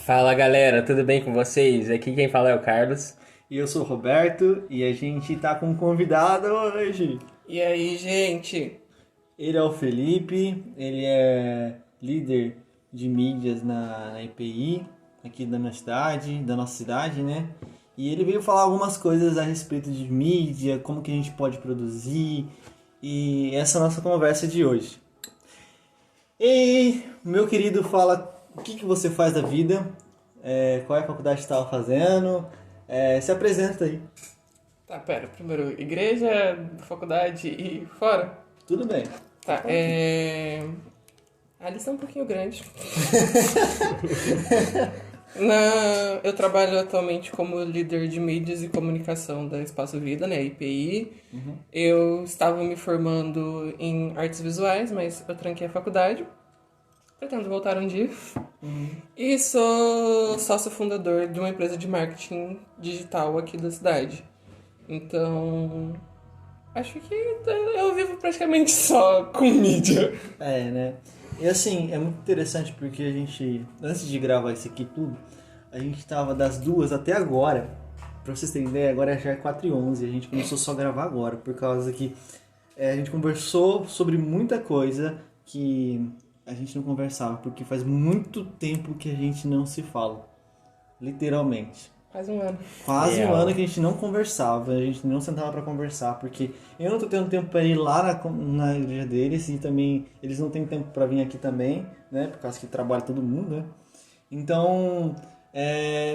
Fala galera, tudo bem com vocês? Aqui quem fala é o Carlos. E eu sou o Roberto e a gente tá com um convidado hoje. E aí, gente? Ele é o Felipe, ele é líder de mídias na EPI, aqui da minha cidade, da nossa cidade, né? E ele veio falar algumas coisas a respeito de mídia, como que a gente pode produzir, e essa é a nossa conversa de hoje. E, meu querido, fala o que você faz da vida, qual é a faculdade que você estava fazendo, se apresenta aí. Tá, pera. Primeiro, igreja, faculdade e fora? Tudo bem. Tá, A lista é um pouquinho grande. Eu trabalho atualmente como líder de mídias e comunicação da Espaço Vida, né, IPI. Eu estava me formando em artes visuais, mas eu tranquei a faculdade. Pretendo voltar um dia. E sou sócio fundador de uma empresa de marketing digital aqui da cidade. Então, acho que eu vivo praticamente só com mídia. Né? E assim, é muito interessante porque a gente, antes de gravar isso aqui tudo, a gente tava das 2 até agora. Pra vocês terem ideia, agora já é 4h11, a gente começou só a gravar agora, por causa que a gente conversou sobre muita coisa que a gente não conversava, porque faz muito tempo que a gente não se fala. Literalmente. Quase um ano. Quase um Real. ano que a gente não conversava, a gente não sentava pra conversar, porque eu não tô tendo tempo pra ir lá na igreja deles e também eles não têm tempo pra vir aqui também, né? Por causa que trabalha todo mundo, né? Então,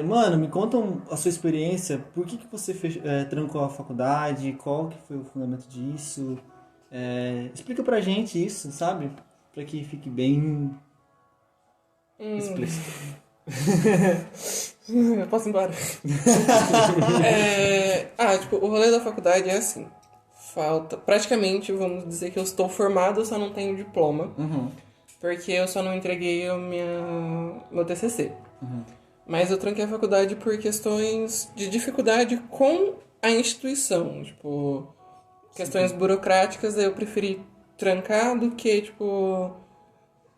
mano, me conta a sua experiência, por que você trancou a faculdade, qual que foi o fundamento disso? Explica pra gente isso, sabe? Pra que fique bem explícito. Eu posso ir embora? Tipo, o rolê da faculdade é assim. Falta, praticamente, vamos dizer que eu estou formado, eu só não tenho diploma. Porque eu só não entreguei meu TCC. Mas eu tranquei a faculdade por questões de dificuldade com a instituição. Tipo, questões burocráticas, eu preferi trancar do que, tipo,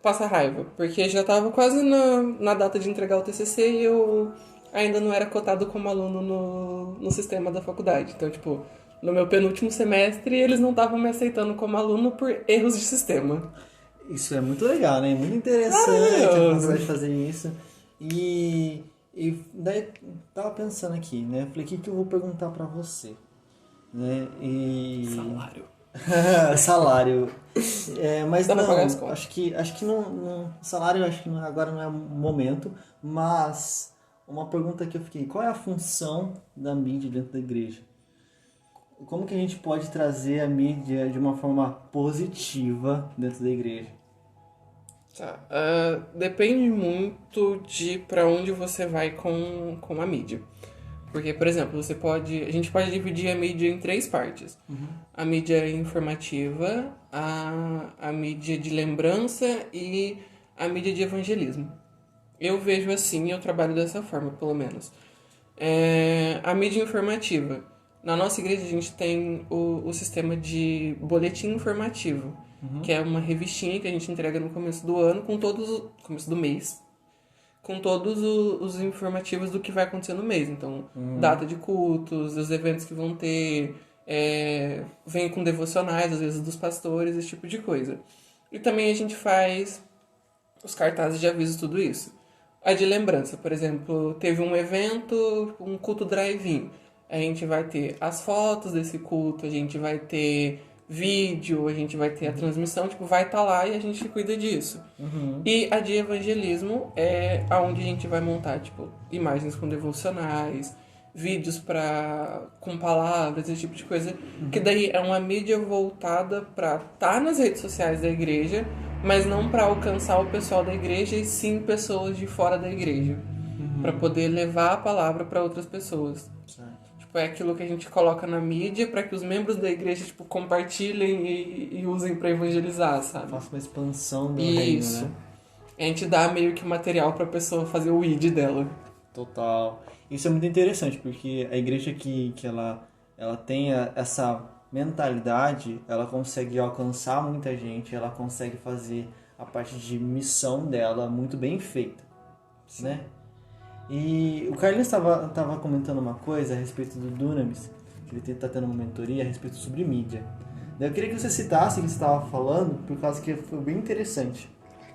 passar raiva. Porque já tava quase na data de entregar o TCC e eu ainda não era cotado como aluno no sistema da faculdade. Então, tipo, no meu penúltimo semestre, eles não estavam me aceitando como aluno por erros de sistema. Isso é muito legal, né? Muito interessante a faculdade fazer isso. E daí tava pensando aqui, né? Falei, o que eu vou perguntar pra você? Né? Salário. Salário. Mas Dá pra não, pagar as contas. acho que salário acho que agora não é o momento, mas uma pergunta que eu fiquei, qual é a função da mídia dentro da igreja? Como que a gente pode trazer a mídia de uma forma positiva dentro da igreja? Tá. Depende muito de pra onde você vai com a mídia. Porque, por exemplo, a gente pode dividir a mídia em três partes. A mídia informativa, a mídia de lembrança e a mídia de evangelismo. Eu vejo assim, eu trabalho dessa forma, pelo menos. A mídia informativa. Na nossa igreja a gente tem o sistema de boletim informativo, que é uma revistinha que a gente entrega no começo do ano, começo do mês, com todos os informativos do que vai acontecer no mês. Então, data de cultos, os eventos que vão ter, vem com devocionais, às vezes dos pastores, esse tipo de coisa. E também a gente faz os cartazes de aviso, tudo isso. A de lembrança, por exemplo, teve um evento, um culto drive-in. A gente vai ter as fotos desse culto, a gente vai ter vídeo, a gente vai ter a transmissão, tipo, vai estar lá e a gente cuida disso. E a de evangelismo é aonde a gente vai montar, tipo, imagens com devocionais, vídeos com palavras, esse tipo de coisa. Que daí é uma mídia voltada pra estar nas redes sociais da igreja, mas não pra alcançar o pessoal da igreja, e sim pessoas de fora da igreja. Pra poder levar a palavra pra outras pessoas. Certo. Tipo, é aquilo que a gente coloca na mídia pra que os membros da igreja, tipo, compartilhem e usem pra evangelizar, sabe? Faça uma expansão do reino, Isso. né? A gente dá meio que material pra pessoa fazer o id dela. Total. Isso é muito interessante, porque a igreja que ela tem essa mentalidade, ela consegue alcançar muita gente, ela consegue fazer a parte de missão dela muito bem feita, né? E o Carlinhos tava comentando uma coisa a respeito do Dunamis, que ele tá tendo uma mentoria a respeito sobre mídia. Daí eu queria que você citasse o que você estava falando, por causa que foi bem interessante.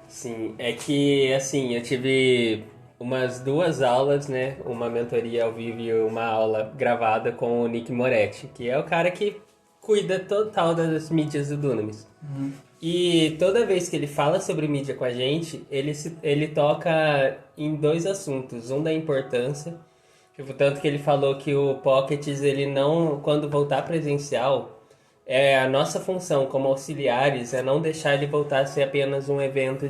Sim, é que assim, eu tive umas 2 aulas, né? Uma mentoria ao vivo e uma aula gravada com o Nick Moretti, que é o cara que cuida total das mídias do Dunamis. E toda vez que ele fala sobre mídia com a gente, ele toca em 2 assuntos. Um da importância, tipo, tanto que ele falou que o Pockets, ele não, quando voltar presencial, a nossa função como auxiliares é não deixar ele voltar a ser apenas um evento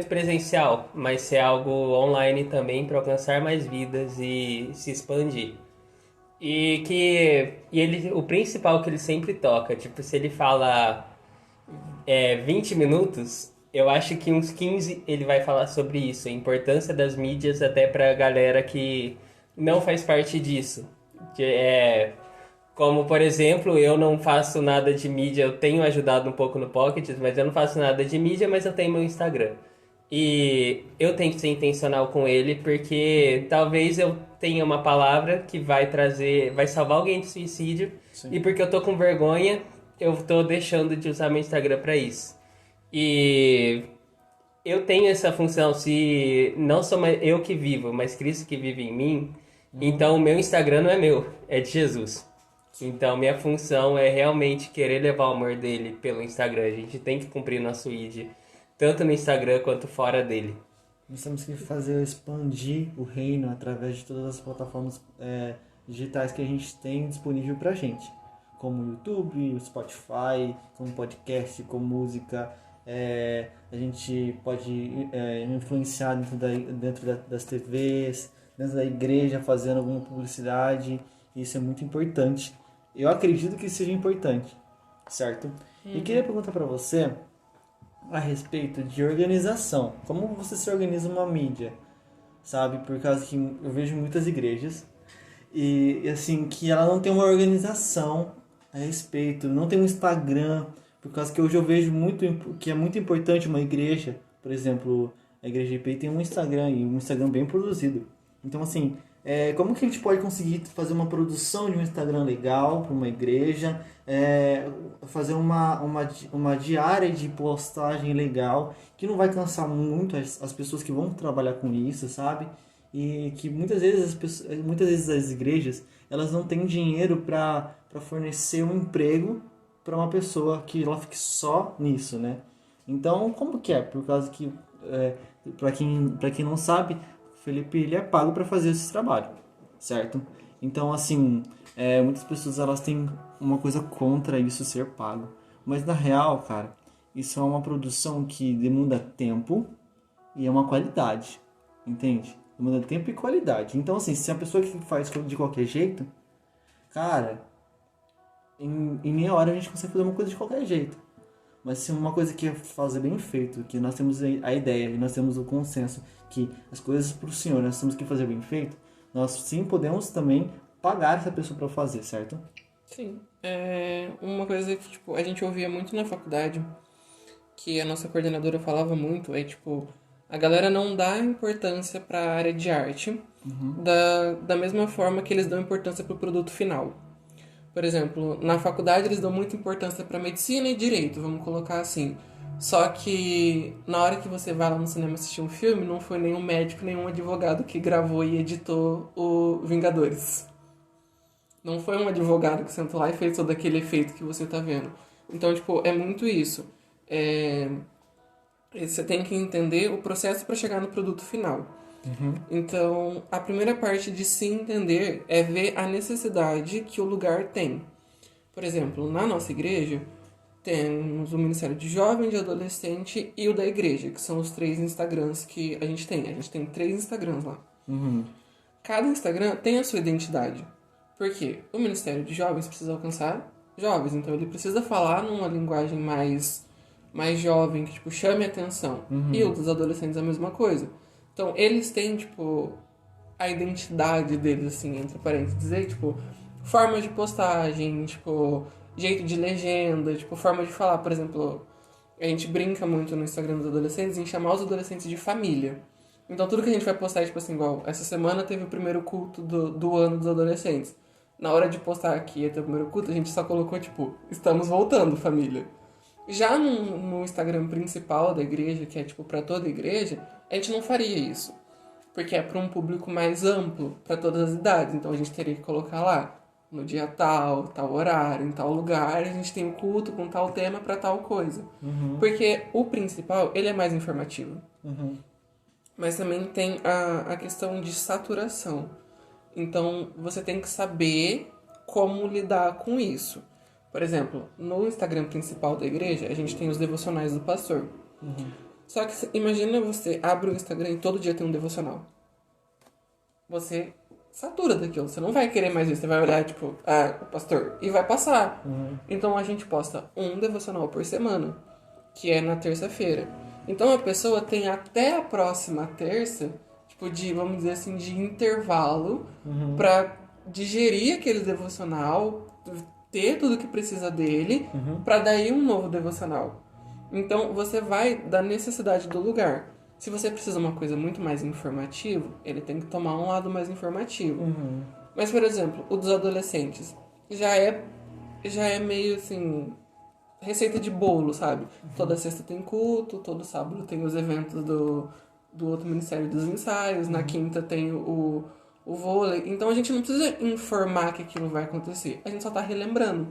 presencial, mas ser algo online também para alcançar mais vidas e se expandir. O principal que ele sempre toca, tipo, se ele fala 20 minutos, eu acho que uns 15 ele vai falar sobre isso, a importância das mídias até pra galera que não faz parte disso. Que é como, por exemplo, eu não faço nada de mídia, eu tenho ajudado um pouco no Pocket, mas eu não faço nada de mídia, mas eu tenho meu Instagram. E eu tenho que ser intencional com ele, porque talvez eu tenha uma palavra que vai salvar alguém de suicídio, e porque eu tô com vergonha, eu tô deixando de usar meu Instagram pra isso. E eu tenho essa função, se não sou eu que vivo, mas Cristo que vive em mim, então o meu Instagram não é meu, é de Jesus. Então minha função é realmente querer levar o amor dele pelo Instagram. A gente tem que cumprir nosso ID, tanto no Instagram quanto fora dele. Nós temos que fazer expandir o reino através de todas as plataformas digitais que a gente tem disponível pra gente. Como o YouTube, o Spotify, como podcast, como música. A gente pode influenciar dentro das TVs, dentro da igreja, fazendo alguma publicidade. Isso é muito importante. Eu acredito que seja importante, certo? E queria perguntar para você a respeito de organização. Como você se organiza uma mídia, sabe? Por causa que eu vejo muitas igrejas e assim que ela não tem uma organização a respeito, não tem um Instagram, por causa que hoje eu vejo muito que é muito importante uma igreja, por exemplo, a igreja IPI tem um Instagram e um Instagram bem produzido. Então assim, como que a gente pode conseguir fazer uma produção de um Instagram legal para uma igreja, fazer uma diária de postagem legal, que não vai cansar muito as pessoas que vão trabalhar com isso, sabe? E que muitas vezes as igrejas elas não têm dinheiro para fornecer um emprego para uma pessoa que ela fique só nisso, né? Então, como que é? Por causa que, para quem não sabe, o Felipe ele é pago para fazer esse trabalho, certo? Então, assim, muitas pessoas elas têm uma coisa contra isso ser pago. Mas, na real, cara, isso é uma produção que demanda tempo e é uma qualidade, entende? Demanda tempo e qualidade. Então, assim, se a pessoa que faz de qualquer jeito, cara, em meia hora a gente consegue fazer uma coisa de qualquer jeito. Mas se uma coisa que é fazer bem feito, que nós temos a ideia e nós temos o consenso que as coisas para o Senhor nós temos que fazer bem feito, nós sim podemos também pagar essa pessoa para fazer, certo? Sim. Uma coisa que tipo, a gente ouvia muito na faculdade, que a nossa coordenadora falava muito, a galera não dá importância para a área de arte da mesma forma que eles dão importância para o produto final. Por exemplo, na faculdade eles dão muita importância para medicina e direito, vamos colocar assim. Só que na hora que você vai lá no cinema assistir um filme, não foi nenhum médico, nenhum advogado que gravou e editou o Vingadores. Não foi um advogado que sentou lá e fez todo aquele efeito que você tá vendo. Então, é muito isso. Você tem que entender o processo para chegar no produto final. Então, a primeira parte de se entender é ver a necessidade que o lugar tem. Por exemplo, na nossa igreja, temos o Ministério de Jovem, de Adolescente e o da igreja, que são os 3 Instagrams que a gente tem. A gente tem 3 Instagrams lá. Cada Instagram tem a sua identidade. Por quê? O Ministério de Jovens precisa alcançar jovens, então ele precisa falar numa linguagem mais jovem, que chame a atenção. E o dos adolescentes é a mesma coisa. Então, eles têm, a identidade deles, assim, entre parênteses, forma de postagem, jeito de legenda, forma de falar. Por exemplo, a gente brinca muito no Instagram dos adolescentes em chamar os adolescentes de família. Então tudo que a gente vai postar é tipo assim, igual, essa semana teve o primeiro culto do ano dos adolescentes. Na hora de postar aqui até o primeiro culto, a gente só colocou, tipo, estamos voltando, família. Já no Instagram principal da igreja, que é tipo pra toda a igreja, a gente não faria isso. Porque é para um público mais amplo, para todas as idades. Então a gente teria que colocar lá, no dia tal, tal horário, em tal lugar, a gente tem um culto com tal tema para tal coisa. Porque o principal, ele é mais informativo. Mas também tem a questão de saturação. Então você tem que saber como lidar com isso. Por exemplo, no Instagram principal da igreja, a gente tem os devocionais do pastor. Só que imagina você abre o Instagram e todo dia tem um devocional. Você satura daquilo. Você não vai querer mais isso. Você vai olhar, tipo, o pastor, e vai passar. Então a gente posta um devocional por semana, que é na terça-feira. Então a pessoa tem até a próxima terça, tipo, vamos dizer assim, de intervalo pra digerir aquele devocional, ter tudo que precisa dele, pra daí um novo devocional. Então você vai da necessidade do lugar. Se você precisa de uma coisa muito mais informativa, ele tem que tomar um lado mais informativo. Mas, por exemplo, o dos adolescentes já é meio assim, receita de bolo, sabe? Toda sexta tem culto, todo sábado tem os eventos do outro Ministério dos Ensaios, na quinta tem o vôlei. Então a gente não precisa informar que aquilo vai acontecer, a gente só tá relembrando.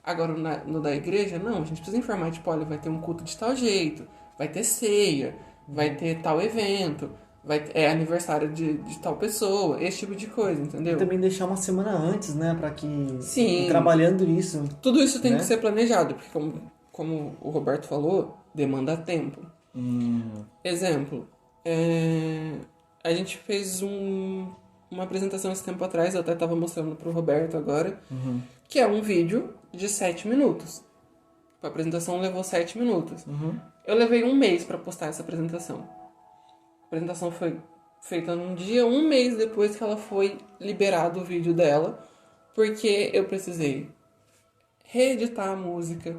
Agora, no da igreja, não, a gente precisa informar, tipo, olha, vai ter um culto de tal jeito, vai ter ceia, vai ter tal evento, é aniversário de tal pessoa, esse tipo de coisa, entendeu? E também deixar uma semana antes, né, pra que... Sim. Trabalhando isso. Tudo isso tem né? que ser planejado, porque como o Roberto falou, demanda tempo. Exemplo, a gente fez uma apresentação esse tempo atrás, eu até estava mostrando pro Roberto agora, que é um vídeo de 7 minutos. A apresentação levou 7 minutos. Eu levei 1 mês para postar essa apresentação. A apresentação foi feita num dia, 1 mês depois que ela foi liberado o vídeo dela, porque eu precisei reeditar a música,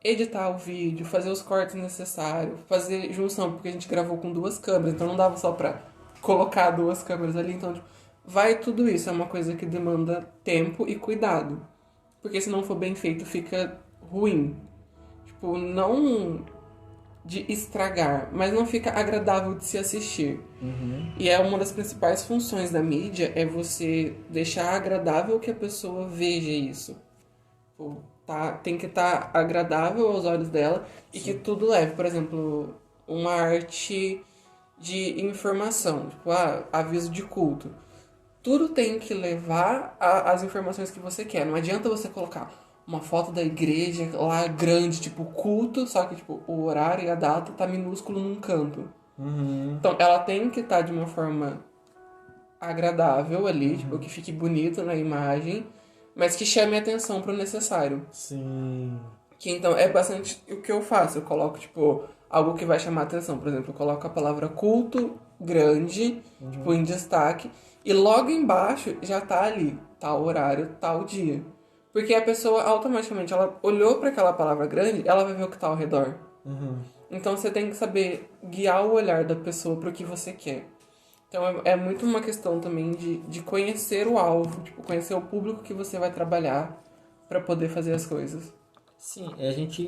editar o vídeo, fazer os cortes necessários, fazer junção, porque a gente gravou com 2 câmeras, então não dava só pra colocar 2 câmeras ali, então tipo, vai tudo isso, é uma coisa que demanda tempo e cuidado, porque se não for bem feito fica ruim, tipo, não de estragar, mas não fica agradável de se assistir. E é uma das principais funções da mídia, é você deixar agradável que a pessoa veja isso. Tipo, tem que estar agradável aos olhos dela e que tudo leve, por exemplo, uma arte de informação, tipo, aviso de culto. Tudo tem que levar as informações que você quer. Não adianta você colocar uma foto da igreja lá grande, tipo culto, só que tipo o horário e a data tá minúsculo num canto. Então ela tem que estar de uma forma agradável ali, tipo, que fique bonito na imagem, mas que chame atenção pro necessário. Sim. Que então é bastante o que eu faço. Eu coloco, tipo, algo que vai chamar atenção. Por exemplo, eu coloco a palavra culto grande, tipo, em destaque, e logo embaixo já tá ali, tal horário, tal dia. Porque a pessoa automaticamente, ela olhou para aquela palavra grande, ela vai ver o que tá ao redor. Então você tem que saber guiar o olhar da pessoa pro que você quer. Então é muito uma questão também de conhecer o alvo, tipo, conhecer o público que você vai trabalhar para poder fazer as coisas. Sim, a gente...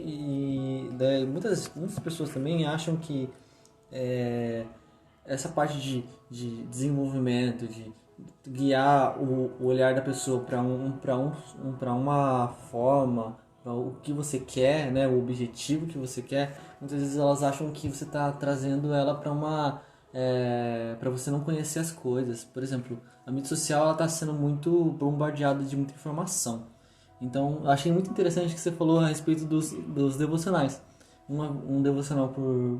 muitas pessoas também acham que essa parte de desenvolvimento, de guiar o olhar da pessoa para uma forma, para o que você quer, né, o objetivo que você quer, muitas vezes elas acham que você está trazendo ela para você não conhecer as coisas. Por exemplo, a mídia social está sendo muito bombardeada de muita informação. Então, eu achei muito interessante que você falou a respeito dos devocionais. Um devocional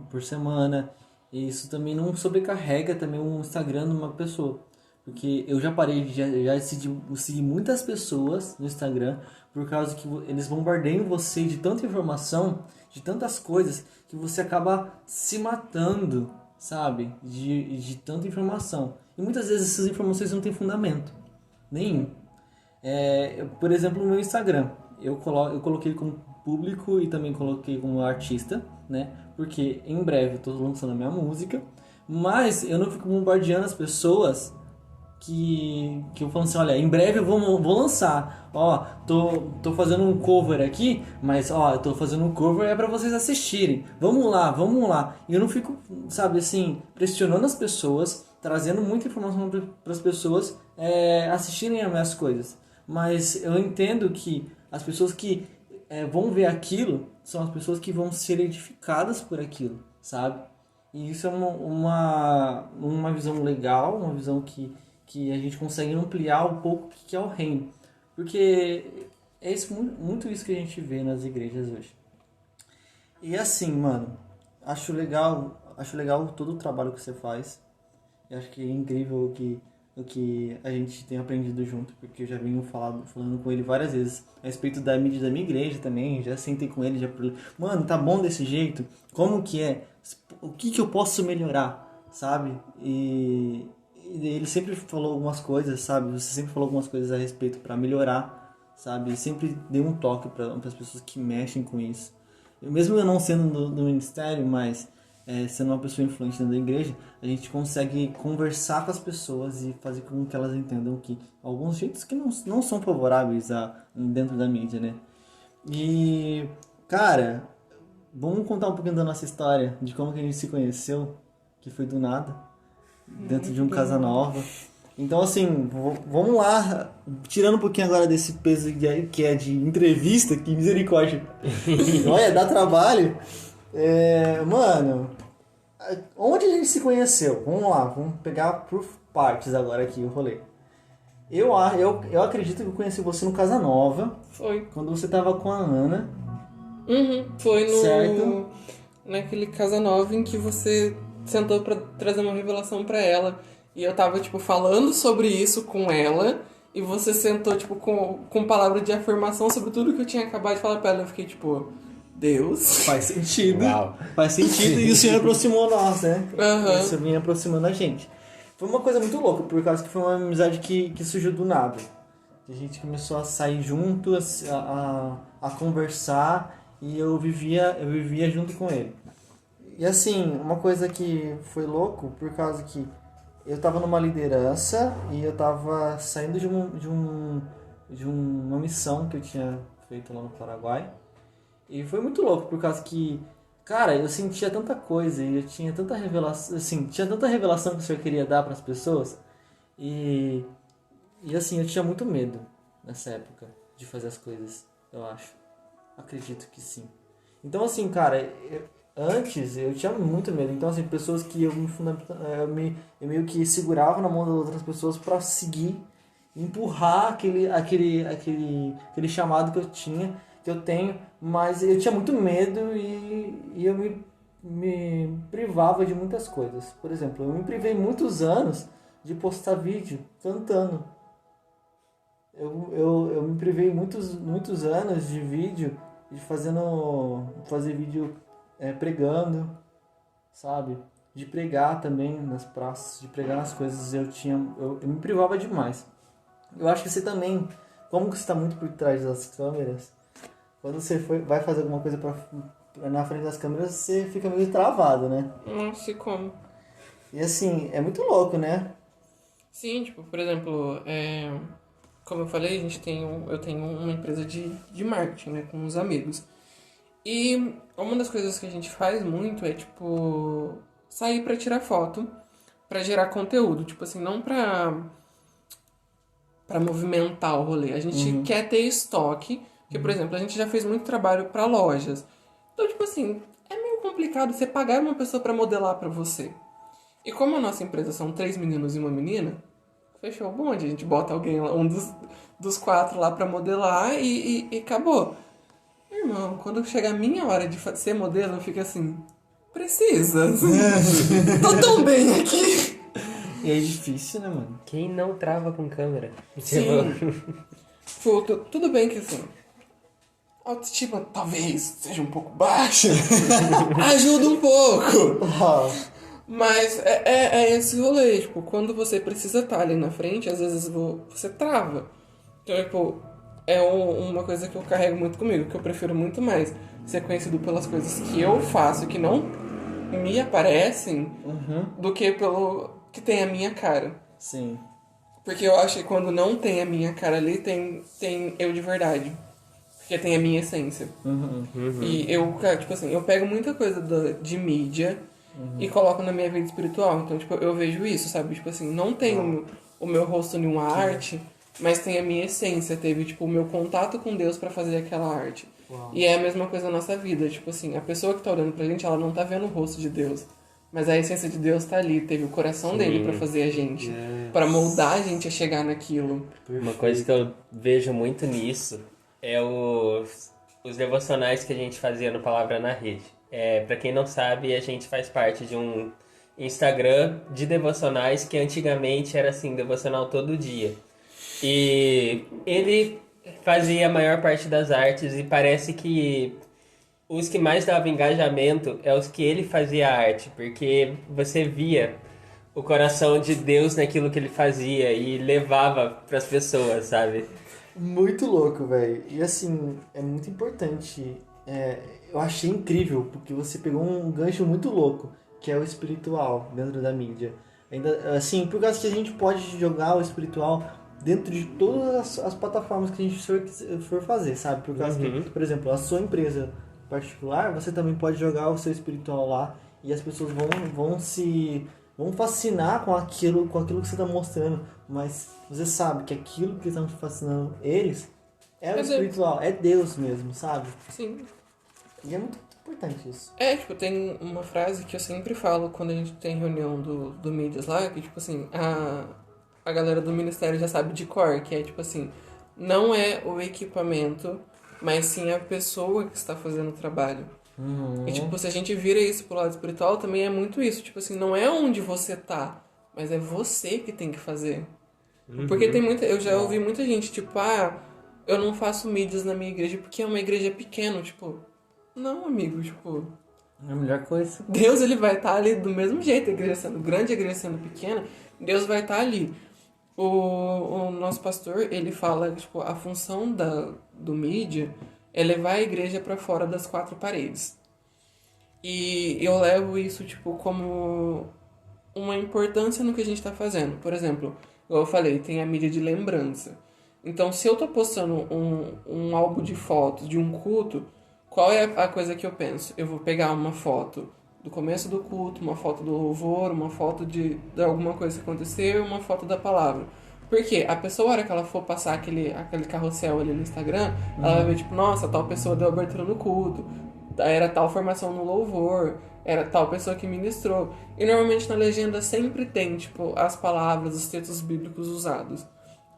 por semana. E isso também não sobrecarrega também o Instagram de uma pessoa. Porque eu já parei, já decidi seguir muitas pessoas no Instagram por causa que eles bombardeiam você de tanta informação, de tantas coisas, que você acaba se matando, sabe? De tanta informação. E muitas vezes essas informações não têm fundamento nenhum. Por exemplo, no meu Instagram, eu coloquei como público e também coloquei como artista, né? Porque em breve eu estou lançando a minha música, Mas eu não fico bombardeando as pessoas que eu falo assim, olha, em breve eu vou lançar. Ó, tô fazendo um cover aqui, mas ó, eu tô fazendo um cover é pra vocês assistirem. Vamos lá, vamos lá. E eu não fico, sabe, assim, pressionando as pessoas, trazendo muita informação para as pessoas assistirem as minhas coisas. Mas eu entendo que as pessoas que vão ver aquilo são as pessoas que vão ser edificadas por aquilo, sabe? E isso é uma visão legal, uma visão que a gente consegue ampliar um pouco o que é o reino. Porque é muito isso que a gente vê nas igrejas hoje. E assim, mano, acho legal todo o trabalho que você faz. Eu acho que é incrível o que a gente tem aprendido junto, porque eu já venho falando com ele várias vezes a respeito da mídia da minha igreja também, já sentei com ele, mano, tá bom desse jeito? Como que é? O que eu posso melhorar, sabe? E ele sempre falou algumas coisas, sabe? Você sempre falou algumas coisas a respeito para melhorar, sabe? E sempre deu um toque para as pessoas que mexem com isso. Mesmo eu não sendo do ministério, mas sendo uma pessoa influente dentro da igreja, a gente consegue conversar com as pessoas e fazer com que elas entendam que alguns jeitos que não são favoráveis dentro da mídia, né? E, cara, vamos contar um pouquinho da nossa história, de como que a gente se conheceu, que foi do nada, dentro de um Casa Nova. Então, assim, vamos lá, tirando um pouquinho agora desse peso que é de entrevista, que misericórdia, olha, dá trabalho. Mano, onde a gente se conheceu? Vamos lá, vamos pegar por partes agora aqui o rolê. Eu acredito que eu conheci você no Casa Nova. Foi. Quando você tava com a Ana. Foi Certo. naquele Casa Nova em que você sentou pra trazer uma revelação pra ela. E eu tava, tipo, falando sobre isso com ela. E você sentou, tipo, com palavras de afirmação sobre tudo que eu tinha acabado de falar pra ela. Eu fiquei, tipo, Deus. Faz sentido. Uau. Faz sentido. E o Senhor aproximou nós, né? Aham. Isso vinha aproximando a gente. Foi uma coisa muito louca, por causa que foi uma amizade que surgiu do nada. A gente começou a sair junto, a conversar, e eu vivia junto com ele. E assim, uma coisa que foi louco, por causa que eu tava numa liderança e eu tava saindo de uma missão que eu tinha feito lá no Paraguai. E foi muito louco, por causa que, cara, eu sentia tanta coisa e eu tinha tanta revelação, assim, que o Senhor queria dar para as pessoas. E assim, eu tinha muito medo nessa época de fazer as coisas, eu acho. Acredito que sim. Então, assim, cara, antes eu tinha muito medo. Então, assim, pessoas que eu meio que segurava na mão das outras pessoas para seguir, empurrar aquele chamado que eu tenho, mas eu tinha muito medo e eu me privava de muitas coisas. Por exemplo, eu me privei muitos anos de postar vídeo cantando. Eu me privei muitos anos de vídeo, de fazer vídeo pregando, sabe? De pregar também nas praças, de pregar nas coisas. Eu me privava demais. Eu acho que você também, como que você está muito por trás das câmeras, quando você vai fazer alguma coisa na frente das câmeras, você fica meio travado, né? Nossa, e como? E assim, é muito louco, né? Sim, tipo, por exemplo, como eu falei, eu tenho uma empresa de marketing, né, com uns amigos. E uma das coisas que a gente faz muito é, tipo, sair pra tirar foto, pra gerar conteúdo. Tipo assim, não pra movimentar o rolê. A gente quer ter estoque, porque, por exemplo, a gente já fez muito trabalho pra lojas. Então, tipo assim, é meio complicado você pagar uma pessoa pra modelar pra você. E como a nossa empresa são 3 meninos e uma menina, fechou o bonde. A gente bota alguém lá, um dos 4 lá pra modelar e acabou. Irmão, quando chega a minha hora de ser modelo, eu fico assim, precisa. Tô tão bem aqui. E é difícil, né, mano? Quem não trava com câmera? Sim. Tudo bem que assim, a autoestima talvez seja um pouco baixa. Ajuda um pouco. Mas é esse rolê, tipo, quando você precisa estar ali na frente, às vezes você trava. Então, tipo, é uma coisa que eu carrego muito comigo, que eu prefiro muito mais ser conhecido pelas coisas que eu faço, que não me aparecem Uhum. do que pelo que tem a minha cara. Sim. Porque eu acho que quando não tem a minha cara ali, tem eu de verdade. Porque tem a minha essência. Uhum. E eu, cara, tipo assim, eu pego muita coisa de mídia e coloco na minha vida espiritual. Então, tipo, eu vejo isso, sabe? Tipo assim, não tem o meu rosto em uma arte, mas tem a minha essência. Teve, tipo, o meu contato com Deus pra fazer aquela arte. E é a mesma coisa na nossa vida. Tipo assim, a pessoa que tá olhando pra gente, ela não tá vendo o rosto de Deus. Mas a essência de Deus tá ali. Teve o coração dele pra fazer a gente. Pra moldar a gente a chegar naquilo. Uma coisa que eu vejo muito nisso é os devocionais que a gente fazia no Palavra na Rede. Pra quem não sabe, a gente faz parte de um Instagram de devocionais que antigamente era assim, devocional todo dia. E ele fazia a maior parte das artes e parece que os que mais davam engajamento é os que ele fazia a arte, porque você via o coração de Deus naquilo que ele fazia e levava para as pessoas, sabe? Muito louco, velho. E assim, é muito importante. Eu achei incrível, porque você pegou um gancho muito louco, que é o espiritual dentro da mídia. Ainda assim, por causa que a gente pode jogar o espiritual dentro de todas as plataformas que a gente for fazer, sabe? Por causa que, por exemplo, a sua empresa particular, você também pode jogar o seu espiritual lá e as pessoas vão fascinar com aquilo que você está mostrando, mas você sabe que aquilo que está fascinando eles é o espiritual, é Deus mesmo, sabe? Sim. E é muito importante isso. Tipo, tem uma frase que eu sempre falo quando a gente tem reunião do Mídias lá, que, tipo assim, a galera do ministério já sabe de cor, que é, tipo assim, não é o equipamento, mas sim a pessoa que está fazendo o trabalho. E, tipo, se a gente vira isso pro lado espiritual, também é muito isso. Tipo assim, não é onde você tá, mas é você que tem que fazer. Porque tem muita... Eu já ouvi muita gente, tipo, eu não faço mídias na minha igreja porque é uma igreja pequena. Tipo, não, amigo, tipo... É a melhor coisa. Deus, ele vai estar ali do mesmo jeito, a igreja sendo grande, a igreja sendo pequena, Deus vai estar ali. O nosso pastor, ele fala, tipo, a função do mídia é levar a igreja para fora das quatro paredes. E eu levo isso, tipo, como uma importância no que a gente está fazendo. Por exemplo, como eu falei, tem a mídia de lembrança. Então, se eu tô postando um álbum de fotos de um culto, qual é a coisa que eu penso? Eu vou pegar uma foto do começo do culto, uma foto do louvor, uma foto de alguma coisa que aconteceu e uma foto da palavra. Porque a pessoa, a hora que ela for passar aquele carrossel ali no Instagram, ela vai ver, tipo, nossa, tal pessoa deu abertura no culto, era tal formação no louvor, era tal pessoa que ministrou. E normalmente na legenda sempre tem, tipo, as palavras, os textos bíblicos usados.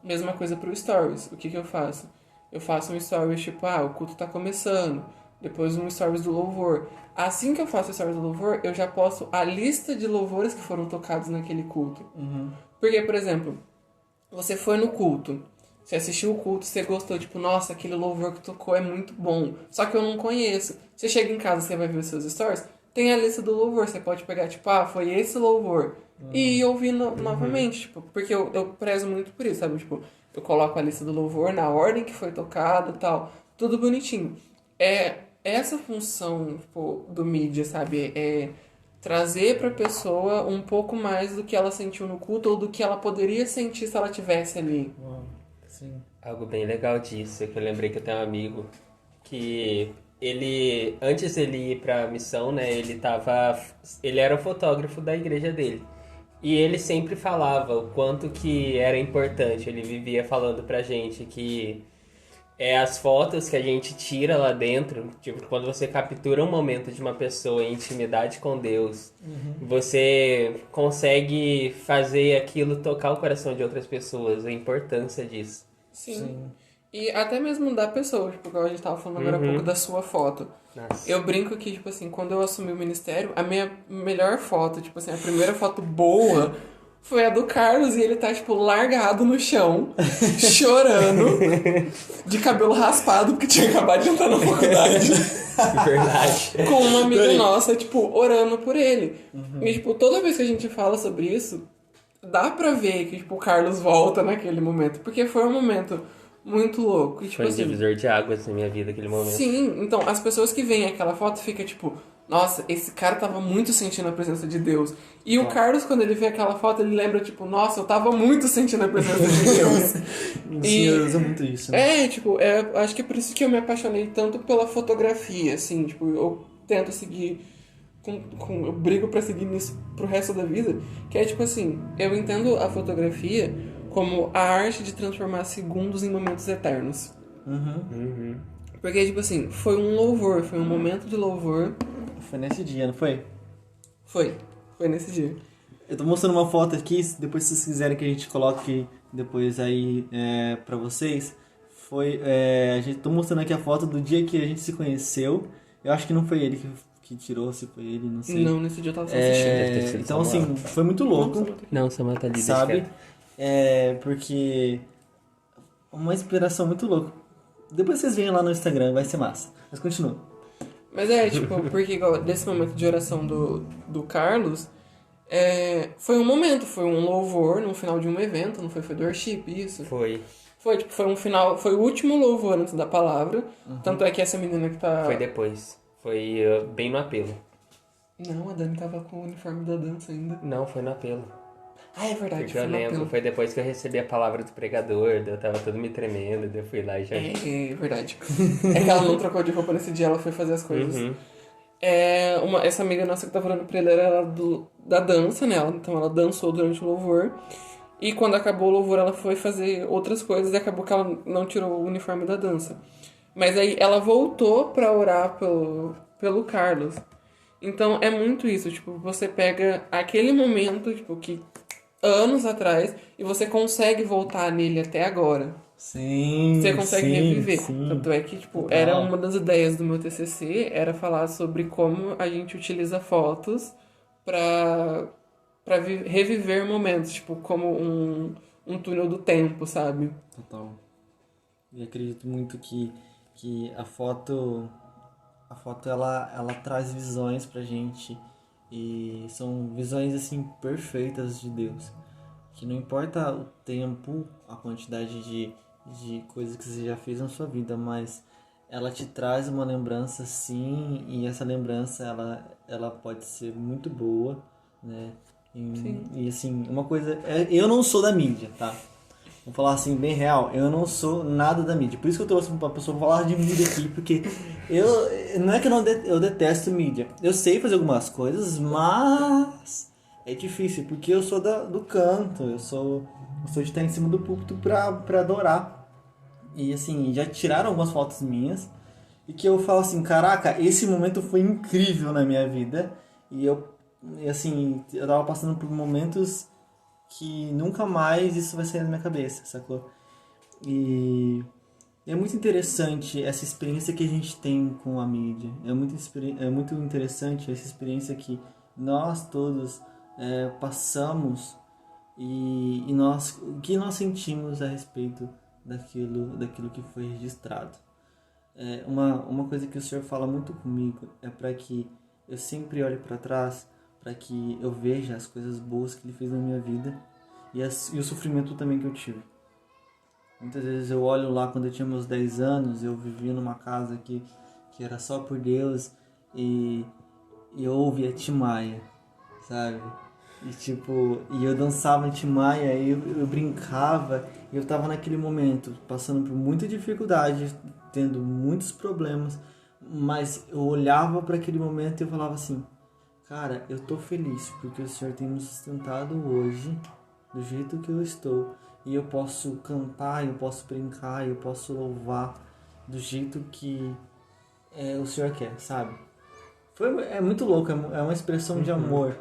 Mesma coisa pro Stories. O que eu faço? Eu faço um Stories, tipo, o culto tá começando. Depois um Stories do louvor. Assim que eu faço o Stories do louvor, eu já posto a lista de louvores que foram tocados naquele culto. Porque, por exemplo, você foi no culto, você assistiu o culto, você gostou, tipo, nossa, aquele louvor que tocou é muito bom, só que eu não conheço. Você chega em casa, você vai ver os seus stories, tem a lista do louvor, você pode pegar, tipo, foi esse louvor, e ir ouvindo novamente, tipo, porque eu prezo muito por isso, sabe, tipo, eu coloco a lista do louvor na ordem que foi tocado e tal, tudo bonitinho. É essa função, tipo, do mídia, sabe, trazer para a pessoa um pouco mais do que ela sentiu no culto ou do que ela poderia sentir se ela tivesse ali. Sim. Algo bem legal disso, é que eu lembrei que eu tenho um amigo que ele, antes dele ir pra missão, né, ele era o fotógrafo da igreja dele. E ele sempre falava o quanto que era importante, ele vivia falando pra gente que as fotos que a gente tira lá dentro, tipo, quando você captura um momento de uma pessoa em intimidade com Deus, você consegue fazer aquilo tocar o coração de outras pessoas, a importância disso. Sim. E até mesmo da pessoa, tipo, igual a gente tava falando agora há pouco da sua foto. Nossa. Eu brinco que, tipo assim, quando eu assumi o ministério, a minha melhor foto, tipo assim, a primeira foto boa foi a do Carlos e ele tá, tipo, largado no chão, chorando, de cabelo raspado, porque tinha acabado de entrar na faculdade. Verdade. Com uma amiga nossa, tipo, orando por ele. E, tipo, toda vez que a gente fala sobre isso, dá pra ver que, tipo, o Carlos volta naquele momento. Porque foi um momento muito louco. E, tipo, Foi um assim, divisor de águas na minha vida aquele momento. sim, então, as pessoas que veem aquela foto ficam, tipo, nossa, esse cara tava muito sentindo a presença de Deus. E o Carlos, quando ele vê aquela foto, ele lembra, tipo, nossa, eu tava muito sentindo a presença de Deus. O senhor usa muito isso, né? Tipo, acho que é por isso que eu me apaixonei tanto pela fotografia, assim, tipo, eu tento seguir, eu brigo pra seguir nisso pro resto da vida, que é tipo assim, eu entendo a fotografia como a arte de transformar segundos em momentos eternos. Porque, tipo assim, foi um louvor, foi um momento de louvor. Foi nesse dia, não foi? Foi nesse dia. Eu tô mostrando uma foto aqui, depois se vocês quiserem que a gente coloque depois aí pra vocês. A gente tô mostrando aqui a foto do dia que a gente se conheceu. Eu acho que não foi ele que tirou, se foi ele, não sei. Não, nesse dia eu tava só assistindo. Deve ter sido Então Samuel. assim, foi muito louco, Não, Samuel tá ali, deixa sabe? quieto. Porque uma inspiração muito louca. Depois vocês veem lá no Instagram, vai ser massa. Mas continua. Mas tipo, porque igual, desse momento de oração do Carlos, foi um momento, foi um louvor no final de um evento, não foi? Foi do worship, isso? Foi. Foi, tipo, foi um final, foi o último louvor antes da palavra. Tanto é que essa menina que tá... Foi depois. Foi bem no apelo. Não, a Dani tava com o uniforme da dança ainda. Não, foi no apelo. Ah, é verdade, Porque eu foi no lembro, apelo. foi depois que eu recebi a palavra do pregador, daí eu tava todo me tremendo, daí eu fui lá e já... É verdade. É que ela não trocou de roupa nesse dia, ela foi fazer as coisas. Uhum. Essa amiga nossa que tava olhando pra ele era da dança, né? Então ela dançou durante o louvor. E quando acabou o louvor, ela foi fazer outras coisas e acabou que ela não tirou o uniforme da dança. Mas aí ela voltou pra orar pelo Carlos. Então é muito isso, tipo, você pega aquele momento, tipo, que anos atrás, e você consegue voltar nele até agora. Sim, Você consegue reviver. sim. Tanto é que, tipo, Total. era uma das ideias do meu TCC, era falar sobre como a gente utiliza fotos pra reviver momentos, tipo, como um túnel do tempo, sabe? Total. E acredito muito que a foto ela traz visões pra gente e são visões assim perfeitas de Deus. Que não importa o tempo, a quantidade de coisas que você já fez na sua vida, mas ela te traz uma lembrança sim, e essa lembrança ela pode ser muito boa, né? E assim, uma coisa, eu não sou da mídia, tá? Vou falar assim, bem real, eu não sou nada da mídia. Por isso que eu trouxe uma pessoa pra falar de mídia aqui, porque não é que eu detesto mídia. Eu sei fazer algumas coisas, mas é difícil, porque eu sou do canto, eu sou de estar em cima do púlpito pra adorar. E assim, já tiraram algumas fotos minhas, e que eu falo assim, caraca, esse momento foi incrível na minha vida, e assim, eu tava passando por momentos que nunca mais isso vai sair da minha cabeça, sacou? E é muito interessante essa experiência que a gente tem com a mídia. É muito interessante essa experiência que nós todos passamos e o que nós sentimos a respeito daquilo que foi registrado. Uma coisa que o Senhor fala muito comigo é para que eu sempre olhe para trás, para que eu veja as coisas boas que Ele fez na minha vida e o sofrimento também que eu tive. Muitas vezes eu olho lá quando eu tinha meus 10 anos, eu vivia numa casa que era só por Deus e eu ouvia Tim Maia, sabe? E eu dançava Tim Maia, e eu brincava, e eu tava naquele momento passando por muita dificuldade, tendo muitos problemas, mas eu olhava para aquele momento e eu falava assim, cara, eu tô feliz porque o Senhor tem me sustentado hoje do jeito que eu estou. E eu posso cantar, eu posso brincar, eu posso louvar do jeito que o Senhor quer, sabe? É muito louco, é uma expressão de amor.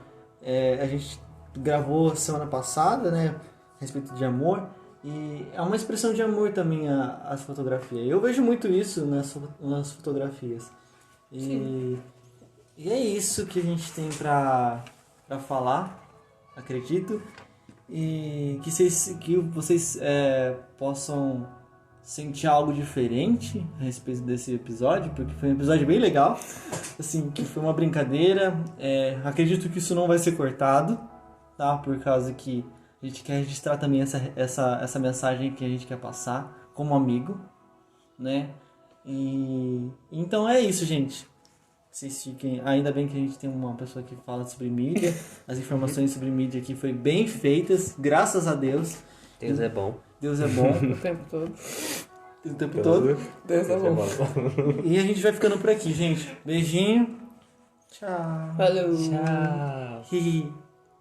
A gente gravou semana passada, né, a respeito de amor. E é uma expressão de amor também as fotografias. Eu vejo muito isso nas fotografias. E é isso que a gente tem pra falar, acredito. E que vocês possam sentir algo diferente a respeito desse episódio, porque foi um episódio bem legal, assim, que foi uma brincadeira. Acredito que isso não vai ser cortado, tá? Por causa que a gente quer registrar também essa mensagem que a gente quer passar como amigo, né? E então é isso, gente. Vocês fiquem... Ainda bem que a gente tem uma pessoa que fala sobre mídia. As informações sobre mídia aqui foi bem feitas, graças a Deus. Deus é bom. Deus é bom O tempo todo. o tempo todo. Deus é bom. E a gente vai ficando por aqui, gente. Beijinho. Tchau. Falou. Tchau. Hihi.